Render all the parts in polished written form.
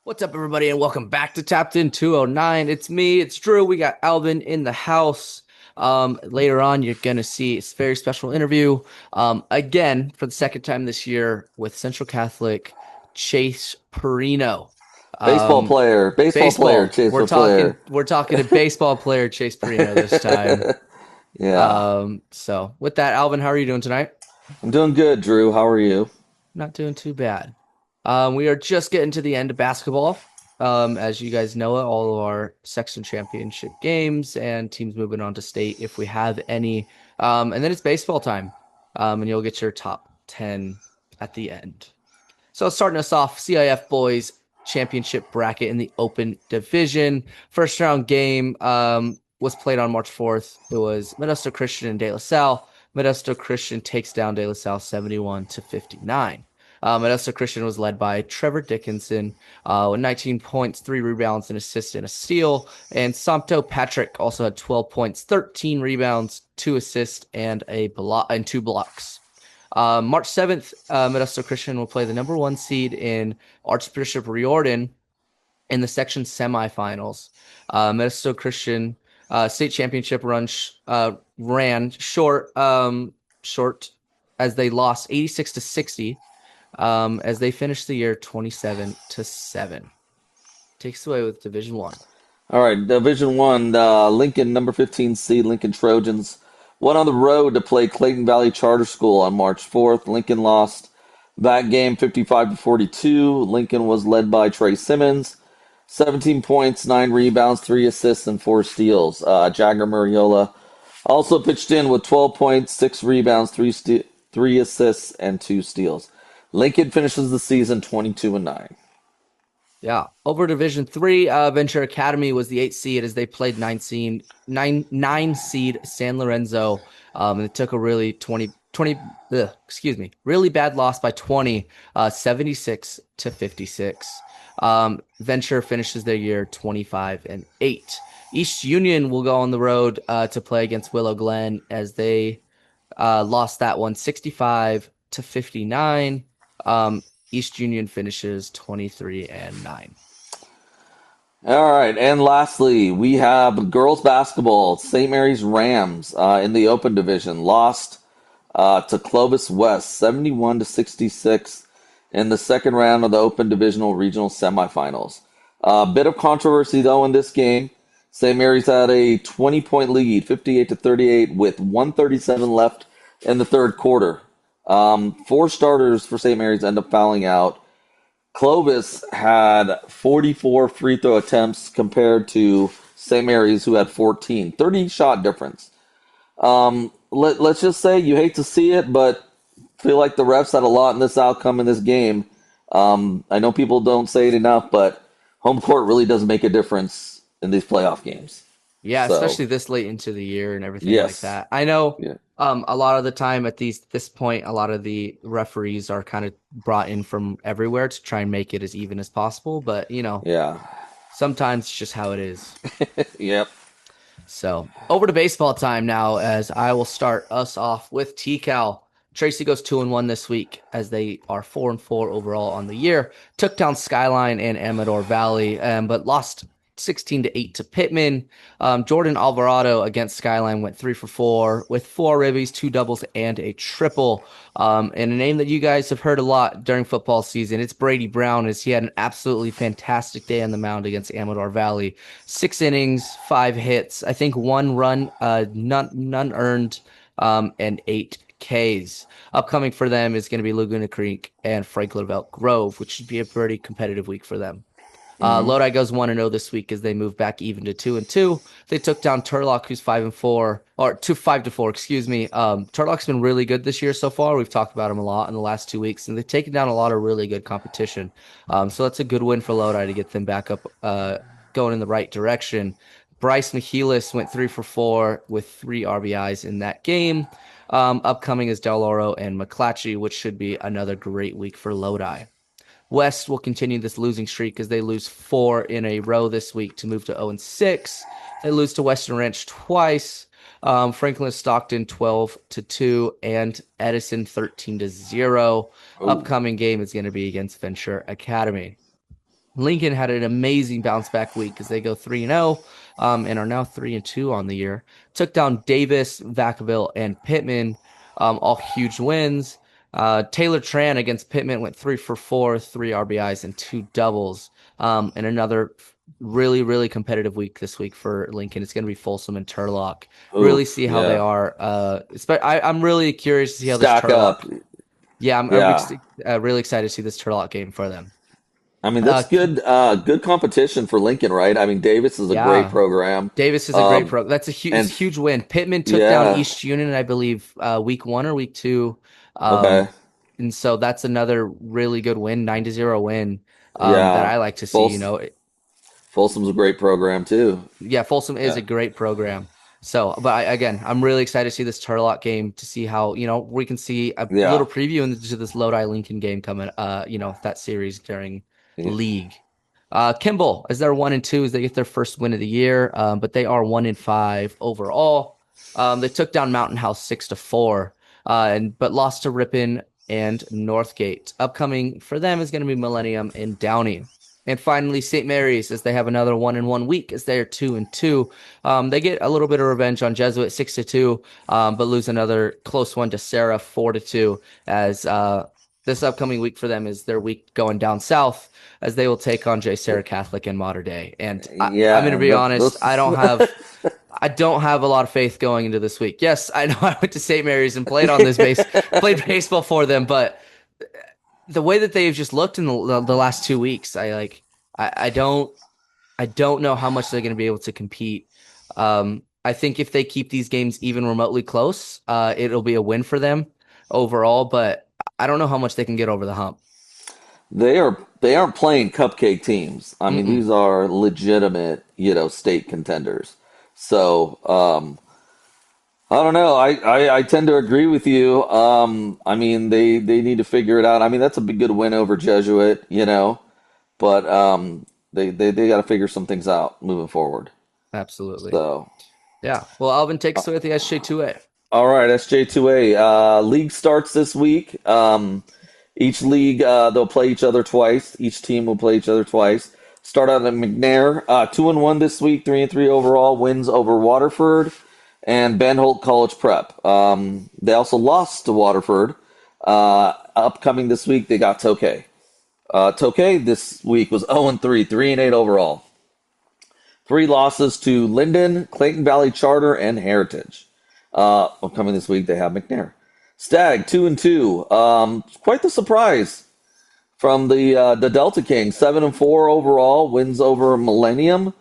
What's up, everybody, and welcome back to Tapped In 209. It's me, it's Drew. We got Alvin in the house. Later on, you're going to see a very special interview, again, for the second time this year with Central Catholic Chase Perino. Um, Baseball player, Baseball. Chase We're player. talking, we're talking to baseball player Chase Perino this time. Yeah, So with that, Alvin, how are you doing tonight? I'm doing good, Drew. How are you? Not doing too bad. We are just getting to the end of basketball. As you guys know, all of our section championship games and teams moving on to state if we have any. And then it's baseball time. And you'll get your top 10 at the end. So starting us off, CIF boys championship bracket in the open division. First round game was played on March 4th. It was Modesto Christian and De La Salle. Modesto Christian takes down De La Salle 71-59. Modesto Christian was led by Trevor Dickinson with 19 points, 3 rebounds, an assist, and a steal. And Santo Patrick also had 12 points, 13 rebounds, 2 assists, and 2 blocks. March 7th, Modesto Christian will play the number 1 seed in Archbishop Riordan in the section semifinals. Modesto Christian state championship ran short as they lost 86-60 as they finished the year 27-7. Takes away with Division 1. All right, Division One, Lincoln number 15 seed Lincoln Trojans went on the road to play Clayton Valley Charter School on March 4th. Lincoln lost that game 55-42. Lincoln was led by Trey Simmons, 17 points, 9 rebounds, 3 assists, and 4 steals. Jagger Muriola also pitched in with 12 points, 6 rebounds, 3 assists, and 2 steals. Lincoln finishes the season 22-9. Yeah. Over Division 3, Venture Academy was the 8th seed as they played 9 seed San Lorenzo. And it took a really bad loss by 20, 76-56. Venture finishes their year 25-8. East Union will go on the road to play against Willow Glen as they lost that one 65-59. East Union finishes 23-9. All right, and lastly, we have girls basketball. St. Mary's Rams in the Open Division lost to Clovis West, 71-66 in the second round of the Open Divisional Regional Semifinals. A bit of controversy though in this game. St. Mary's had a 20-point lead, 58-38, with 137 left in the third quarter. 4 starters for St. Mary's end up fouling out. Clovis had 44 free throw attempts compared to St. Mary's, who had 14. 30 shot difference. Let's just say you hate to see it, but feel like the refs had a lot in this outcome in this game. I know people don't say it enough, but home court really does make a difference in these playoff games. Yeah, So, especially this late into the year and everything like yes. that. I know Yeah. a lot of the time at this point, a lot of the referees are kind of brought in from everywhere to try and make it as even as possible. But, Yeah. sometimes it's just how it is. Yep. So over to baseball time now, as I will start us off with T-Cal. Tracy goes 2-1 this week as they are 4-4 overall on the year. Took down Skyline and Amador Valley, but lost 16-8 to Pittman. Jordan Alvarado against Skyline went 3 for 4 with 4 ribbies, 2 doubles, and a triple. And a name that you guys have heard a lot during football season, it's Brady Brown, as he had an absolutely fantastic day on the mound against Amador Valley. 6 innings, 5 hits, I think 1 run, none earned, and 8 Ks. Upcoming for them is going to be Laguna Creek and Franklin Elk Grove, which should be a pretty competitive week for them. Hmm. Lodi goes 1-0 this week as they move back even to 2-2. They took down Turlock, who's 5-4, or 5-4, excuse me. Turlock's been really good this year so far. We've talked about him a lot in the last 2 weeks, and they've taken down a lot of really good competition. So that's a good win for Lodi to get them back up, going in the right direction. Bryce Michelis went 3 for 4 with 3 RBIs in that game. Upcoming is Del Oro and McClatchy, which should be another great week for Lodi. West will continue this losing streak as they lose 4 in a row this week to move to 0-6. They lose to Western Ranch twice. Franklin Stockton 12-2 and Edison 13-0. Oh. Upcoming game is going to be against Venture Academy. Lincoln had an amazing bounce back week because they go 3-0 and are now 3-2 on the year. Took down Davis, Vacaville, and Pittman, all huge wins. Taylor Tran against Pittman went 3 for 4, 3 RBIs, and 2 doubles. And another really, really competitive week this week for Lincoln. It's going to be Folsom and Turlock. Really Oof, see how they yeah. are. I'm really curious to see how this Stack up. Turlock. Yeah, Yeah. really excited to see this Turlock game for them. I mean, Uh, that's good competition for Lincoln, right? I mean, Davis is a great yeah, program. Davis is a great Um, pro. That's a huge, it's and a huge win. Pittman took down yeah, East Union, I believe, week 1 or week 2. okay. Um, and so that's another really good win, 9-0 win, that Yeah. I like to see. Fols Folsom's a great program too. Yeah, Folsom is Yeah. a great program. So, but again, I'm really excited to see this Turlock game to see how, we can see a Yeah. little preview into this Lodi Lincoln game coming, that series during Yeah. league. Kimball is their 1-2 as they get their first win of the year, but they are 1-5 overall. They took down Mountain House 6-4, but lost to Ripon and Northgate. Upcoming for them is going to be Millennium and Downey. And finally, St. Mary's, as they have another 1-1 week, as they are 2-2. They get a little bit of revenge on Jesuit 6-2, but lose another close one to Sarah 4-2. As this upcoming week for them is their week going down south, as they will take on J. Sarah Catholic and Mater Dei. And I'm going to Yeah. be honest, Those I don't have a lot of faith going into this week. Yes, I know I went to St. Mary's and played baseball for them, but the way that they've just looked in the last 2 weeks, I don't know how much they're going to be able to compete. I think if they keep these games even remotely close, it'll be a win for them overall, but I don't know how much they can get over the hump. they aren't playing cupcake teams. I mean, Mm-mm. these are legitimate, state contenders. So, I don't know. I tend to agree with you. I mean, they need to figure it out. I mean, that's a big good win over Jesuit, but they got to figure some things out moving forward. Absolutely. So, Yeah. Well, Alvin takes away the SJ2A. all right, SJ2A league starts this week. Each league they'll play each other twice. Each team will play each other twice. Start out at McNair, 2-1 this week, 3-3 overall. Wins over Waterford and Ben Holt College Prep. They also lost to Waterford. Upcoming this week, they got Tokay. Tokay this week was 0-3, 3-8 overall. Three losses to Linden, Clayton Valley Charter, and Heritage. Upcoming this week, they have McNair. Stag 2-2. Quite the surprise from the Delta Kings. 7-4 overall. Wins over Millennium.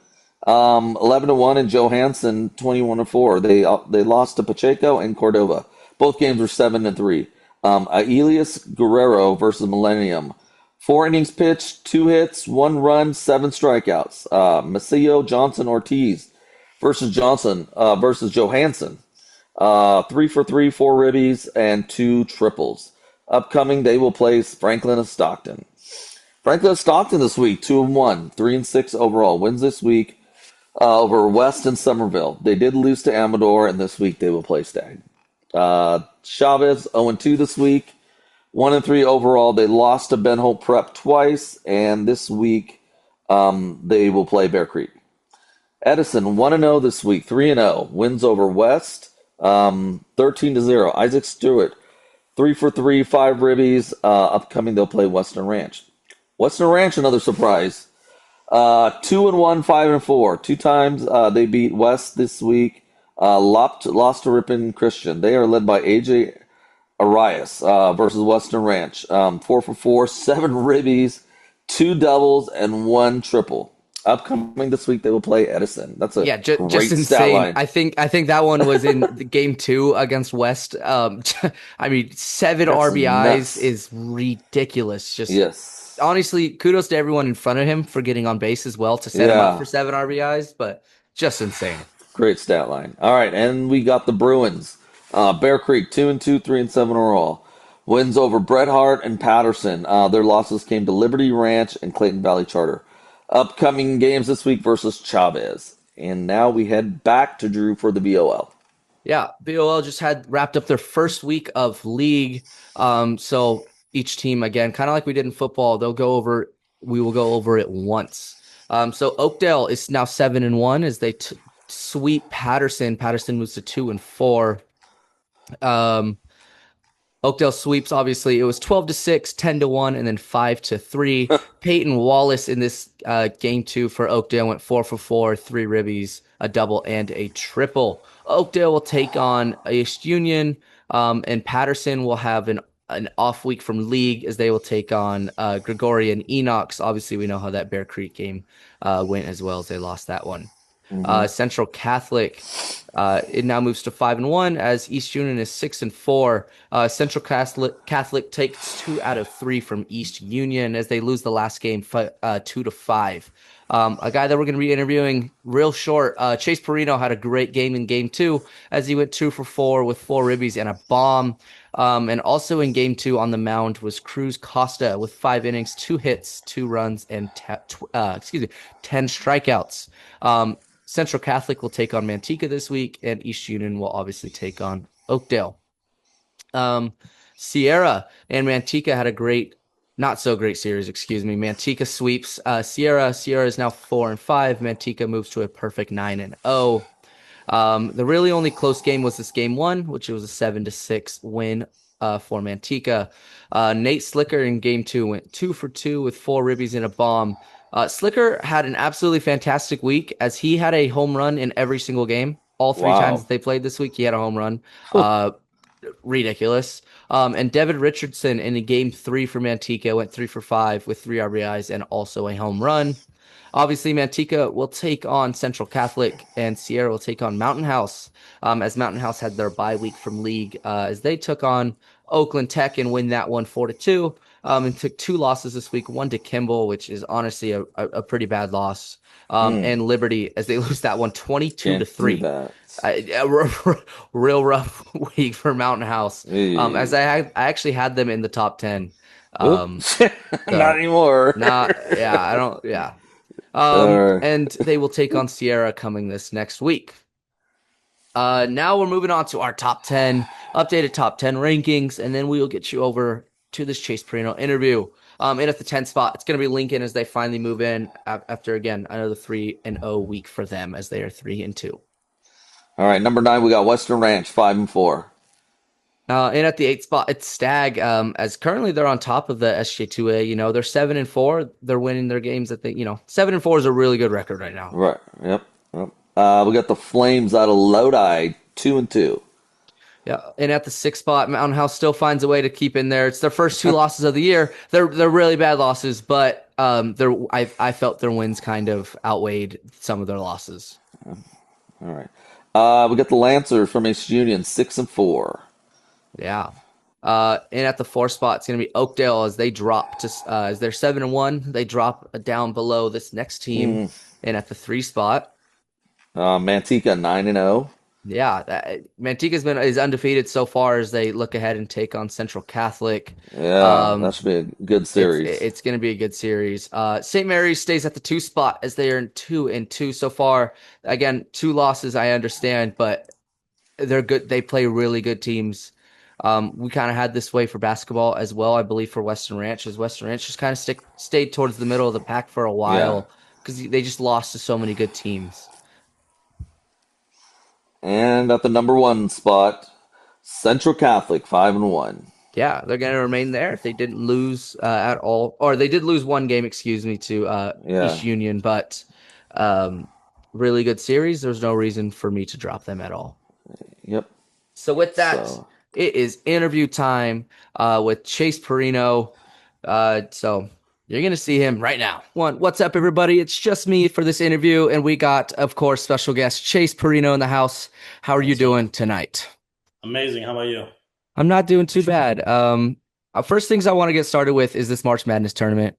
11-1 in Johansson. 21-4. They lost to Pacheco and Cordova. Both games were 7-3. Elias Guerrero versus Millennium. 4 innings pitched, 2 hits, 1 run, 7 strikeouts. Macio Johnson Ortiz versus Johansson. 3 for 3, 4 ribbies, and 2 triples. Upcoming, they will play Franklin of Stockton. Franklin of Stockton this week, 2-1, 3-6 overall. Wins this week over West and Somerville. They did lose to Amador, and this week they will play Stag. Chavez, 0-2 this week, 1-3 overall. They lost to Ben Holt Prep twice, and this week they will play Bear Creek. Edison 1-0 this week, 3-0. Wins over West, 13-0. Isaac Stewart 3 for 3, 5 ribbies. Upcoming they'll play Western Ranch. Western Ranch another surprise. 2-1, 5-4. 2 times they beat West this week. Lost to Ripon Christian. They are led by AJ Arias versus Western Ranch. 4 for 4, 7 ribbies, 2 doubles, and 1 triple. Upcoming this week, they will play Edison. That's a Yeah, just great stat insane. line. I think that one was in the game 2 against West. I mean, 7 That's RBIs nuts. is ridiculous. Just Yes. honestly, kudos to everyone in front of him for getting on base as well to set him up Yeah. for 7 RBIs, but just insane. Great stat line. All right, and we got the Bruins. Bear Creek 2-2, 3-7 overall. Wins over Bret Hart and Patterson. Their losses came to Liberty Ranch and Clayton Valley Charter. Upcoming games this week versus Chavez. And now we head back to Drew for the BOL. Yeah, BOL just had wrapped up their first week of league. So each team, again, kind of like we did in football, they'll go over we will go over it once. So Oakdale is now 7-1 as they sweep Patterson. Patterson moves to 2-4. Um, Oakdale sweeps, obviously. It was 12-6, 10-1, and then 5-3. Peyton Wallace in this game two for Oakdale went 4 for 4, three ribbies, a double, and a triple. Oakdale will take on East Union, and Patterson will have an off week from league as they will take on Gregorian Enox. Obviously, we know how that Bear Creek game went as well as they lost that one. Hmm. Central Catholic. It now moves to 5-1 as East Union is 6-4. Central Catholic takes 2 out of 3 from East Union as they lose the last game 2-5. A guy that we're going to be interviewing real short. Chase Perino had a great game in game two as he went 2 for 4 with 4 ribbies and a bomb. And also in game two on the mound was Cruz Costa with 5 innings, 2 hits, 2 runs, and 10 strikeouts. Central Catholic will take on Manteca this week, and East Union will obviously take on Oakdale. Sierra and Manteca had a not so great series, excuse me. Manteca sweeps Sierra. Sierra is now 4-5. Manteca moves to a perfect 9-0. The really only close game was this game one, which was a 7-6 win for Manteca. Nate Slicker in game two went 2 for 2 with 4 ribbies and a bomb. Slicker had an absolutely fantastic week as he had a home run in every single game. All 3 times Wow. that they played this week, he had a home run. Ridiculous. And Devin Richardson in the game three for Manteca went 3 for 5 with 3 RBIs and also a home run. Obviously, Manteca will take on Central Catholic and Sierra will take on Mountain House, as Mountain House had their bye week from league as they took on Oakland Tech and win that one 4-2. And took 2 losses this week, one to Kimball, which is honestly a pretty bad loss, Mm, and Liberty as they lose that one 22 to can't do 3. that. Real rough week for Mountain House. As Hey. I actually had them in the top 10. Oop. Um, Not so anymore. not yeah, I don't yeah. Uh, And they will take on Sierra coming this next week. Now we're moving on to our top 10, updated top 10 rankings, and then we will get you over to this Chase Perino interview. And at the 10th spot, it's going to be Lincoln as they finally move in after, again, another 3-0 week for them as they are 3-2. all right, number nine, we got Western Ranch, 5-4. And at the 8th spot, it's Stag. As currently they're on top of the SJAA. They're 7-4. They're winning their games. 7-4 is a really good record right now. Right. Yep. Yep. We got the Flames out of Lodi, 2-2. Yeah, and at the 6th spot, Mountain House still finds a way to keep in there. It's their first 2 losses of the year. They're really bad losses, but I felt their wins kind of outweighed some of their losses. All right. We got the Lancers from East Union, 6-4. Yeah. And at the 4th spot, it's going to be Oakdale as they drop to as they're 7-1. They drop down below this next team. Mm. And at the 3 spot, Manteca, 9-0. yeah, Manteca's been is undefeated so far as they look ahead and take on Central Catholic. Yeah, that Um, should be a good It's series. it's going to be a good series. St. Mary's stays at the 2 spot as they are in 2-2 so far. Again, 2 losses, I understand, but they're good. They play really good teams. We kind of had this way for basketball as well, I believe, for Western Ranch, as Western Ranch just kind of stayed towards the middle of the pack for a Yeah. while because they just lost to so many good teams. And at the number one spot, Central Catholic, 5-1. Yeah, they're going to remain there if they didn't lose at all, or they did lose one game, excuse me, to East Yeah. Union, but um, really good series. There's no reason for me to drop them at all. Yep. So with that, So, it is interview time with Chase Perino. So you're going to see him right now. What's up, everybody? It's just me for this interview, and we got, of course, special guest Chase Perino in the house. How are you What's up? doing tonight? Amazing. How about you? I'm not doing too bad. First things I want to get started with is this March Madness tournament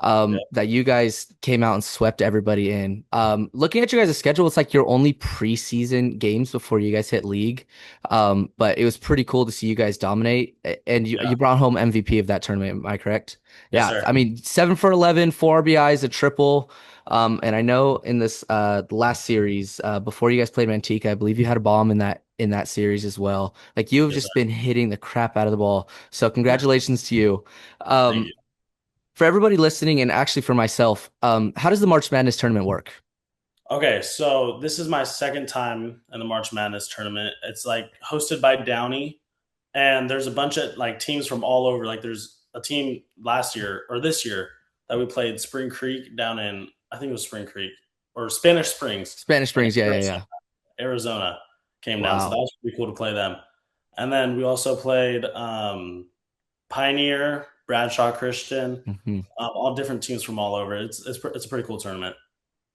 Yeah. that you guys came out and swept everybody in. Looking at your guys' schedule, it's like your only preseason games before you guys hit league. But it was pretty cool to see you guys dominate, and you Yeah. brought home MVP of that tournament. Am I correct? Yes, Yeah, sir. I mean 7 for 11, 4 RBIs, a triple. And I know in this the last series before you guys played Manteca, I believe you had a bomb in that series as well. Like you have Yes, just sir. been hitting the crap out of the ball. So congratulations to you. Thank Um, you. For everybody listening, and actually for myself, how does the March Madness tournament work? Okay, so this is my second time in the March Madness tournament. It's like hosted by Downey, and there's a bunch of like teams from all over. Like there's a team last year or this year that we played Spring Creek down in I think it was Spring Creek or Spanish Springs Spanish in Springs, yeah, yeah, Arizona. yeah. Arizona came down, so that Wow. was pretty cool to play them. And then we also played Pioneer, Bradshaw Christian, Hmm. all different teams from all over. It's a pretty cool tournament.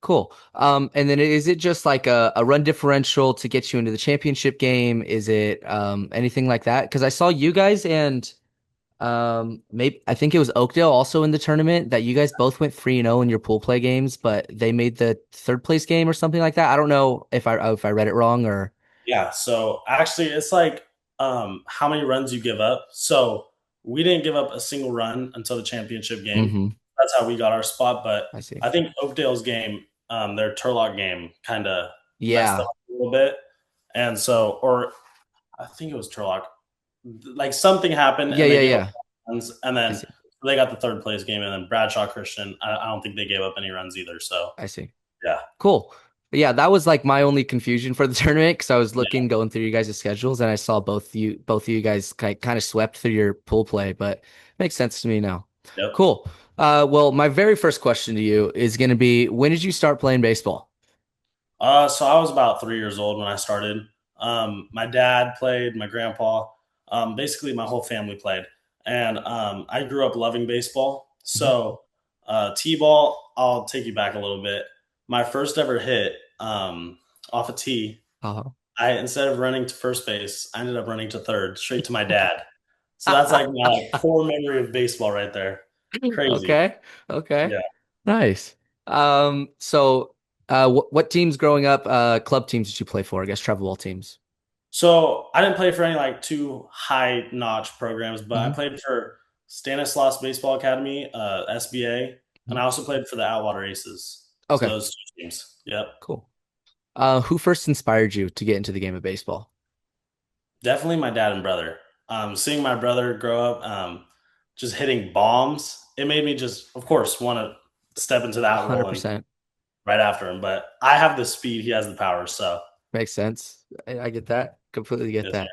Cool. And then is it just like a run differential to get you into the championship game? Is it anything like that? Because I saw you guys and maybe I think it was Oakdale also in the tournament that you guys both went 3-0 in your pool play games, but they made the third place game or something like that. I don't know if I read it wrong or. Yeah, so actually it's like how many runs you give up. So we didn't give up a single run until the championship game. Hmm. That's how we got our spot. But I see. I think Oakdale's game, their Turlock game, kind of messed Yeah. up a little bit. And so, or I think it was Turlock. Like something happened Yeah, and they yeah, gave up yeah. runs, and I then see. they got the third place game, and then Bradshaw Christian. I don't think they gave up any runs either. So I see. yeah, Cool. Yeah, that was like my only confusion for the tournament because I was yeah, looking going through you guys' schedules and I saw both of you guys kind of swept through your pool play, but makes sense to me now. yep. Cool. Well, my very first question to you is going to be, when did you start playing baseball? So I was about 3 years old when I started. My dad played, my grandpa, basically my whole family played, and I grew up loving baseball. Mhm. So t-ball, I'll take you back a little bit. My first ever hit off a tee, Uh-huh. I instead of running to first base, I ended up running to third, straight to my dad. So that's like my like, core memory of baseball right there. Crazy, Okay. Okay. yeah. Nice. So what teams growing up, club teams did you play for? I guess travel ball teams. So I didn't play for any like too high notch programs, but I Hmm. played for Stanislaus Baseball Academy, SBA, and I also played for the Outwater Aces. So Okay, those two teams. Yep. cool. Who first inspired you to get into the game of baseball? Definitely my dad and brother. Seeing my brother grow up, just hitting bombs, it made me just, of course, want to step into that role and 100%. right after him. But I have the speed, he has the power. So, Makes sense. I get that. Completely get yes, that.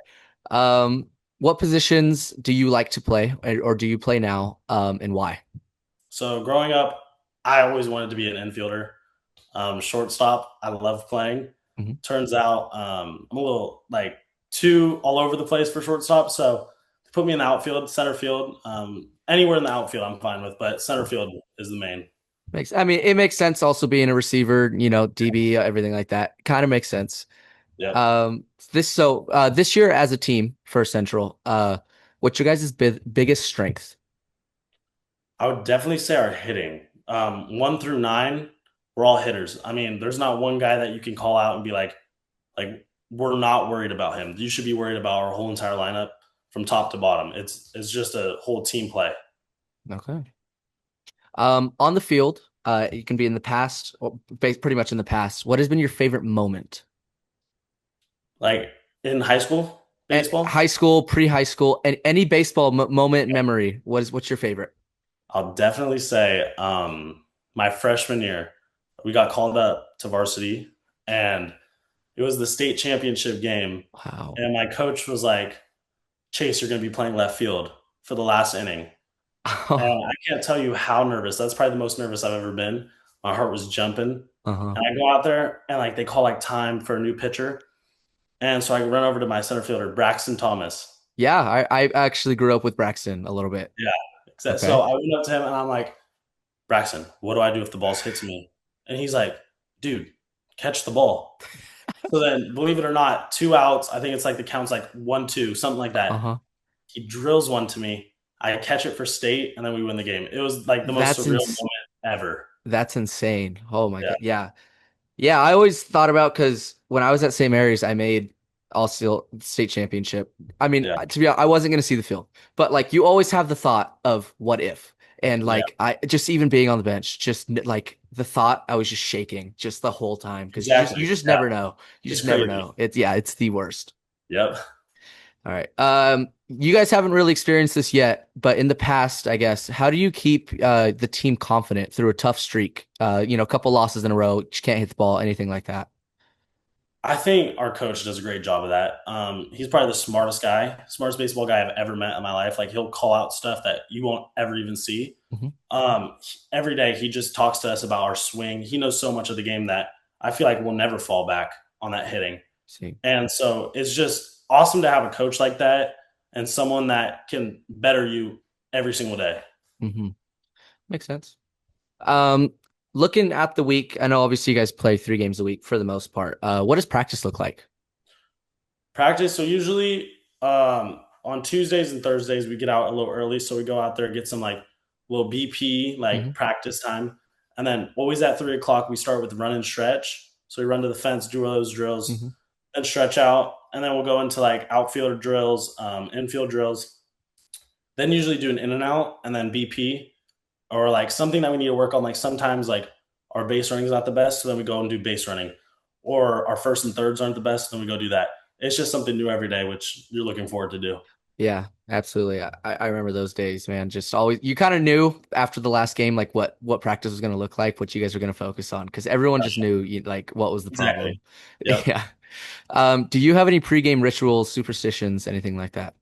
sir. Um, what positions do you like to play or do you play now, and why? So growing up, I always wanted to be an infielder. Shortstop, I love playing. Mhm. Turns out I'm a little like too all over the place for shortstop. So put me in the outfield, center field, anywhere in the outfield, I'm fine with. But center Cool. field is the main. I mean, it makes sense also being a receiver, DB, everything like that. Kind of makes sense. Yep. This year as a team for Central, what's your guys' biggest strength? I would definitely say our hitting. 1 through 9, we're all hitters. I mean, there's not one guy that you can call out and be like we're not worried about him. You should be worried about our whole entire lineup from top to bottom. It's just a whole team play. Okay. On the field, it can be in the past, or pretty much in the past. What has been your favorite moment? Like in high school At baseball, high school, pre-high school, and any baseball moment memory. What's your favorite? I'll definitely say my freshman year, we got called up to varsity, and it was the state championship game. Wow. And my coach was like, Chase, you're going to be playing left field for the last inning. And I can't tell you how nervous. That's probably the most nervous I've ever been. My heart was jumping. Uh-huh. And I go out there and like they call like time for a new pitcher. And so I run over to my center fielder, Braxton Thomas. Yeah, I actually grew up with Braxton a little bit. Yeah. So Okay. I went up to him and I'm like, Braxton, what do I do if the ball hits me? And he's like, dude, catch the ball. So then, believe it or not, 2 outs. I think it's like the count's like 1-2, something like that. Uh-huh. He drills one to me. I catch it for state, and then we win the game. It was like the most That's surreal ins moment ever. that's insane. Oh my Yeah. God. Yeah. Yeah, I always thought about because when I was at St. Mary's, I made all steel state championship. I mean, Yeah. to be honest, I wasn't going to see the field, but like you always have the thought of what if, and Yeah. like I just even being on the bench, just like the thought, I was just shaking just the whole time because you just Exactly. you just Yeah. never know. You It's just never crazy. know. It's the worst. Yep. All right. You guys haven't really experienced this yet, but in the past, I guess, how do you keep the team confident through a tough streak? A couple losses in a row, just can't hit the ball, anything like that. I think our coach does a great job of that. He's probably the smartest guy, smartest baseball guy I've ever met in my life. Like he'll call out stuff that you won't ever even see. Hmm. Every day he just talks to us about our swing. He knows so much of the game that I feel like we'll never fall back on that hitting. See. And so it's just awesome to have a coach like that and someone that can better you every single day. Hmm. Makes sense. Um, Looking at the week, I know obviously you guys play 3 games a week for the most part. What does practice look like? Practice. So usually on Tuesdays and Thursdays we get out a little early, so we go out there get some like little BP Hmm. like practice time, and then always at 3 o'clock we start with run and stretch. So we run to the fence, do all those drills, Hmm. then stretch out, and then we'll go into like outfielder drills, infield drills. Then usually do an in and out, and then BP or like something that we need to work on. Like sometimes like our base running is not the best, so then we go and do base running, or our first and thirds aren't the best, then we go do that. It's just something new every day, which you're looking forward to do. Yeah, absolutely. I remember those days, man. Just always, you kind of knew after the last game, like what practice was going to look like, what you guys were going to focus on, because everyone just knew like what was the problem. Exactly. Yep. Yeah. Do you have any pregame rituals, superstitions, anything like that?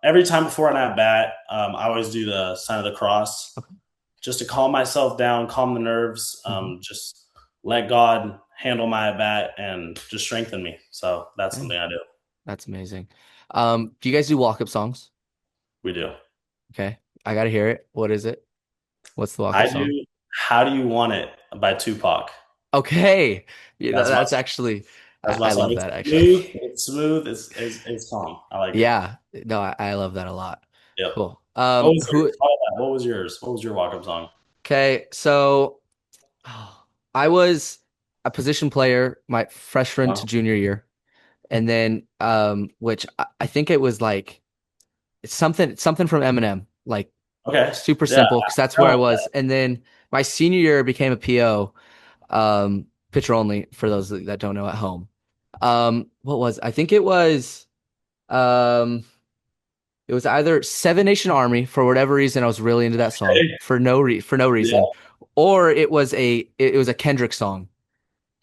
Every time before an at bat, I always do the sign of the cross Okay. just to calm myself down, calm the nerves, Hmm. just let God handle my at bat and just strengthen me. So that's Hey, something I do. that's amazing. Do you guys do walk-up songs? We do. Okay, I gotta hear it. What is it? What's the walk-up I song? do. How do you want it by Tupac? Okay, yeah, That's my that's actually, that's my I song. love It's that actually. smooth. It's smooth. It's calm. I like it. Yeah, no, I love that a lot. Yep. Cool. What was Who? yours? How about that? What was yours? What was your walk up song? Okay, so I was a position player my freshman to Oh, junior year, and then which I think it was like it's something from Eminem, like okay. super Yeah. simple because that's I where I went with was. that. And then my senior year became a PO, pitcher only for those that don't know at home. What was I think um it was either Seven Nation Army for whatever reason I was really into that song Okay. for no reason, Yeah. or it was a Kendrick song.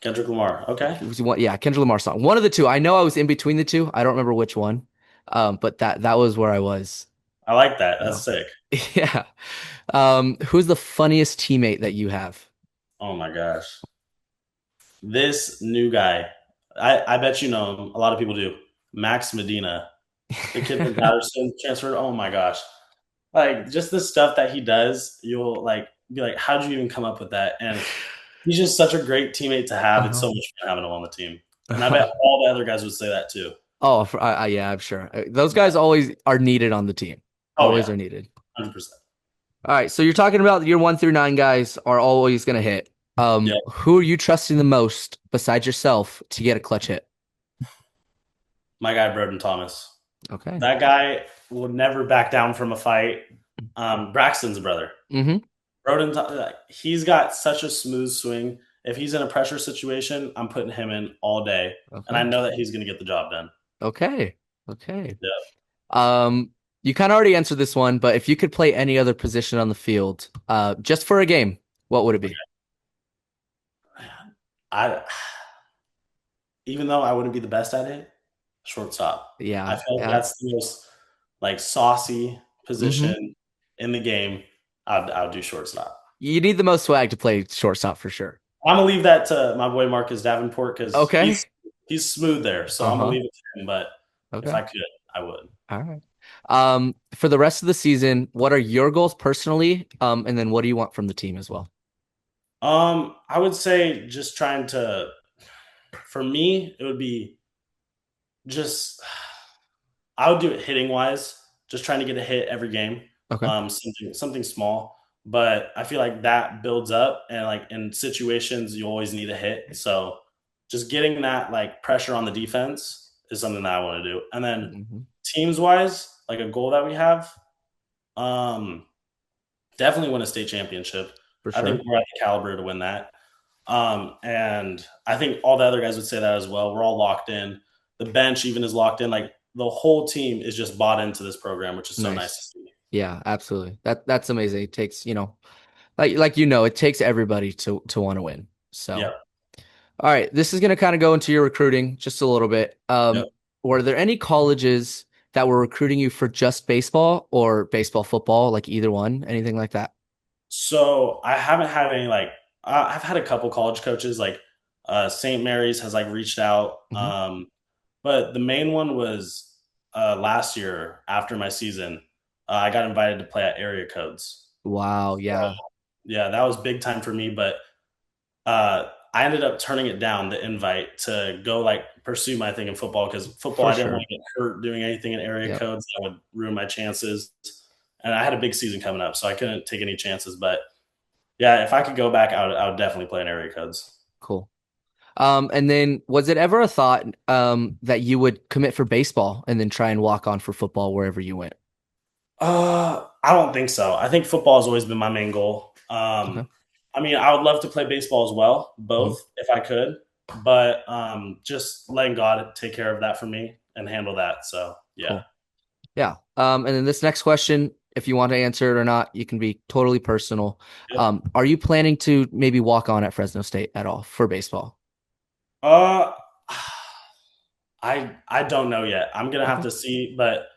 Kendrick Lamar. Okay. It was one, yeah, Kendrick Lamar song. One of the two. I know I was in between the two. I don't remember which one. But that was where I was. I like that. That's So sick. yeah. Who's the funniest teammate that you have? Oh my gosh. This new guy, I bet you know him. A lot of people do. Max Medina, the kid from Patterson transferred. Oh my gosh. Like just the stuff that he does, you'll like be like, how'd you even come up with that? And he's just such a great teammate to have. It's Uh-huh. so much fun having him on the team. And I bet all the other guys would say that too. Oh, yeah, I'm sure. Those guys always are needed on the team. Oh Always yeah, are needed. 100%. All right, so you're talking about your 1 through 9 guys are always gonna hit. Yeah, Who are you trusting the most besides yourself to get a clutch hit? my guy Broden Thomas. Okay. That guy will never back down from a fight. Braxton's brother. Mm-hmm. Broden, he's got such a smooth swing. If he's in a pressure situation, I'm putting him in all day, and I Okay. know that he's going to get the job done. Okay. Okay. Yeah, Um, you kind of already answered this one, but if you could play any other position on the field, just for a game, what would it be? I even though I wouldn't be the best at it, shortstop. I Yeah. feel like Yeah. that's the most like saucy Mm-hmm. position in the game. I'll do shortstop. You need the most swag to play shortstop for sure. I'm gonna leave that to my boy Marcus Davenport because Okay. he's smooth there. So I'm gonna Uh-huh. leave it to him. But if Okay. I could, I would. All right. For the rest of the season, what are your goals personally? And then what do you want from the team as well? I would say just trying to. For me, it would be just. I would do it hitting wise, just trying to get a hit every game. Okay. Something small, but I feel like that builds up, and like in situations, you always need a hit. So just getting that like pressure on the defense is something that I want to do. And then Hmm. teams wise, like a goal that we have, um, definitely win a state championship. For I think sure. we're at the caliber to win that. And I think all the other guys would say that as well. We're all locked in. The bench even is locked in. Like the whole team is just bought into this program, which is so nice to Nice. see. Yeah, absolutely. That's amazing. It takes, it takes everybody to want to win. So, Yep. all right, this is going to kind of go into your recruiting just a little bit. Yep. Were there any colleges that were recruiting you for just baseball or baseball, football, like either one, anything like that? So I haven't had any like I've had a couple college coaches like St. Mary's has like reached out, Hmm. but the main one was last year after my season. I got invited to play at area codes. Wow, So, yeah, yeah, that was big time for me, but I ended up turning it down the invite to go like pursue my thing in football because football for I didn't want sure. to get hurt doing anything in area Yep, codes that would ruin my chances. And I had a big season coming up, so I couldn't take any chances. But yeah, if I could go back, I would definitely play in area codes. cool. And then was it ever a thought that you would commit for baseball and then try and walk on for football wherever you went? I don't think so. I think football has always been my main goal. Okay. I mean, I would love to play baseball as well, Hmm. both if I could, but just letting God take care of that for me and handle that. So yeah. Cool. Yeah. And then this next question, if you want to answer it or not, you can be totally personal. Yep. Are you planning to maybe walk on at Fresno State at all for baseball? Uh, I don't know yet. I'm gonna have Okay. to see, but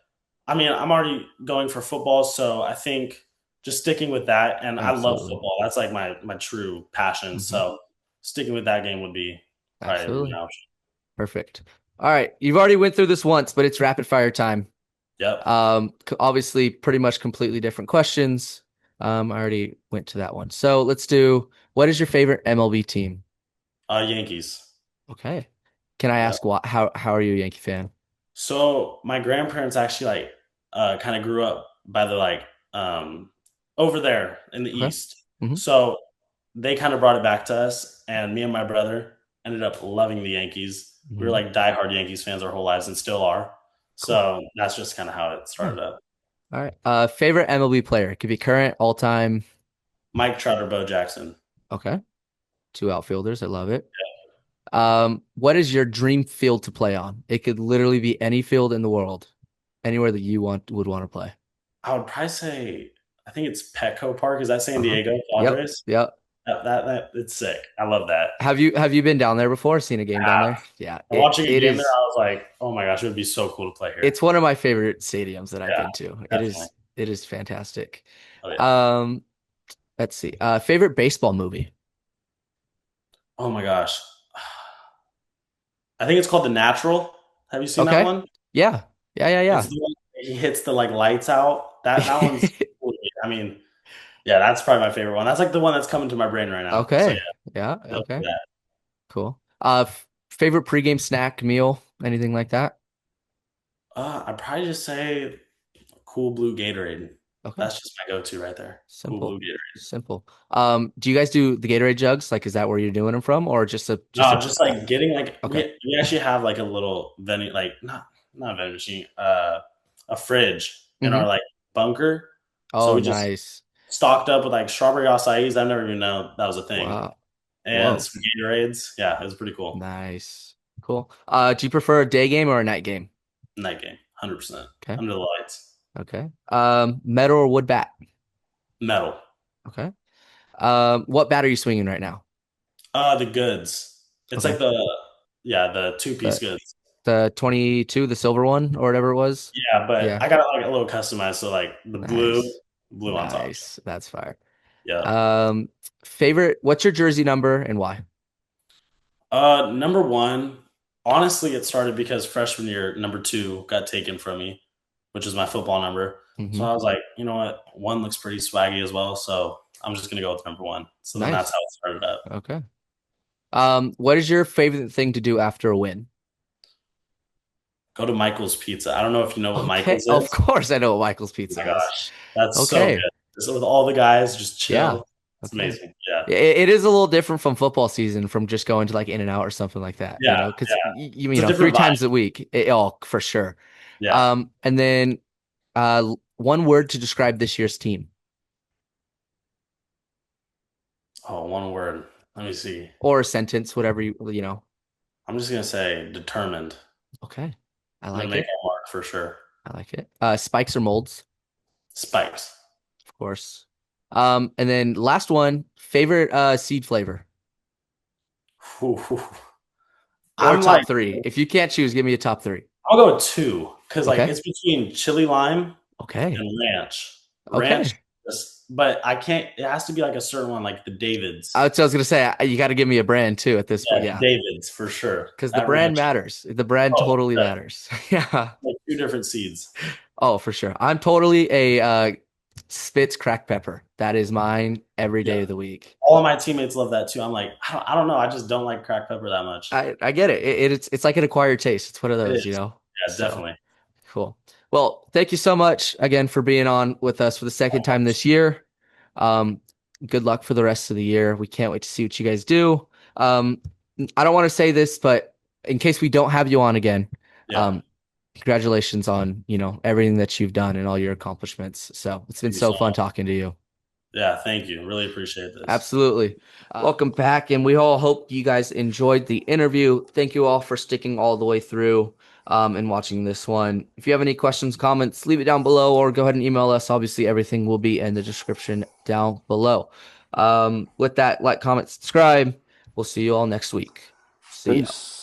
I mean, I'm already going for football, so I think just sticking with that. And I love Absolutely. football. That's like my true passion. Hmm. So sticking with that game would be probably Absolutely. my option. Perfect. All right. You've already went through this once, but it's rapid fire time. Yep. Obviously, pretty much completely different questions. I already went to that one. So let's do, what is your favorite MLB team? Yankees. Okay. Can I Yep. ask why, how are you a Yankee fan? So my grandparents actually like kind of grew up by the like over there in the Okay. east. Hmm. So they kind of brought it back to us, and me and my brother ended up loving the Yankees. We were Hmm. like diehard Yankees fans our whole lives and still are. Cool. So that's just kind of how it Yeah. started up. All right. Favorite MLB player? It could be current, all time. Mike Trout or Bo Jackson. Okay. Two outfielders. I love it. What is your dream field to play on? It could literally be any field in the world, anywhere that you would want to play. I would probably say I think it's Petco Park. Is that San Uh-huh. Diego Yep. Padres? Yep. That it's sick. I love that. Have you been down there before? Seen a game down there? Yeah. It Watching a it game there, is I was like, "Oh my gosh, it would be so cool to play here." it's one of my favorite stadiums that I've Yeah, been to. It definitely. is it is fantastic. Oh yeah. Um, let's see. Favorite baseball movie. Oh my gosh. I think it's called The Natural. Have you seen that Okay. one? Yeah. Yeah, yeah, It's yeah. the one where he hits the like lights out. That one's cool. I mean, yeah, that's probably my favorite one. That's like the one that's coming to my brain right now. So yeah, Okay. Yeah, definitely okay. that. Cool. Favorite pregame snack, meal, anything like that? I'd probably just say Cool Blue Gatorade. Okay. That's just my go-to right there. Cool Blue Simple. Gatorade. Simple. Do you guys do the Gatorade jugs? Like, is that where you're doing them from, or just a? No, just like getting like Okay. we actually have like a little vending like not a vending machine, a fridge in Hmm. our like bunker. So Oh, we just nice. stocked up with like strawberry acais. I never even know that was a thing. Wow. And Whoa. some Gatorades. Yeah, it was pretty cool. Nice. Cool. Do you prefer a day game or a night game? Night game, 100% Okay. under the lights. Okay. Metal or wood bat? Metal. Okay. What bat are you swinging right now? The goods. It's Okay. like the two-piece The goods. the 22, the silver one or whatever it was. Yeah, but Yeah. I got it like a little customized. So like the Nice. blue on top. Nice. That's fire. Yeah. Um, what's your jersey number and why? Number one, honestly, it started because freshman year, number two got taken from me, which is my football number. So Hmm. I was like, you know what? One looks pretty swaggy as well. So I'm just gonna go with number one. So then that's Nice. how it started up. Okay. What is your favorite thing to do after a win? Go to Michael's Pizza. I don't know if you know what Okay. Michael's Of is. course I know what Michael's Oh my Pizza is. gosh, that's so Okay. good. Just with all the guys, just Yeah. chill. It's Okay. amazing. Yeah, It is a little different from football season from just going to like In and Out or something like that, yeah, because yeah. you It's a know, three different vibe. times a week, for sure. Yeah. And then one word to describe this year's team Oh, one word. Let me see. or a sentence, whatever you know. I'm just gonna say determined. Okay. I I'm gonna like make it. our mark. for sure. I like it. Spikes or molds, Spikes. of course. And then last one, favorite seed flavor Ooh. or I'm like, top three. If you can't choose, give me a top three. I'll go with two because like Okay. it's between chili lime Okay. and ranch. Ranch, Okay. but I can't. It has to be like a certain one, like the David's. I was gonna say you got to give me a brand too at this point. Yeah, Yeah, David's for sure. because the That brand ranch. matters. The brand Oh, totally yeah, matters. Yeah. like two different seeds. Oh, for sure. I'm totally a Spitz cracked pepper. That is mine every day Yeah, of the week. all of my teammates love that too. I'm like, I don't know. I just don't like cracked pepper that much. I get it. It's like an acquired taste. It's one of It those, is. Yeah, So definitely. cool. Well, thank you so much again for being on with us for the second time this year. Um, good luck for the rest of the year. We can't wait to see what you guys do. Um, I don't want to say this, but in case we don't have you on again, Yeah. um, congratulations on, everything that you've done and all your accomplishments. So it's been Thank you so so fun much. talking to you. Yeah, thank you. Really appreciate this. Absolutely. Welcome back. And we all hope you guys enjoyed the interview. Thank you all for sticking all the way through and watching this one. If you have any questions, comments, leave it down below or go ahead and email us. Obviously, everything will be in the description down below. With that, like, comment, subscribe. We'll see you all next week. See ya. Peace.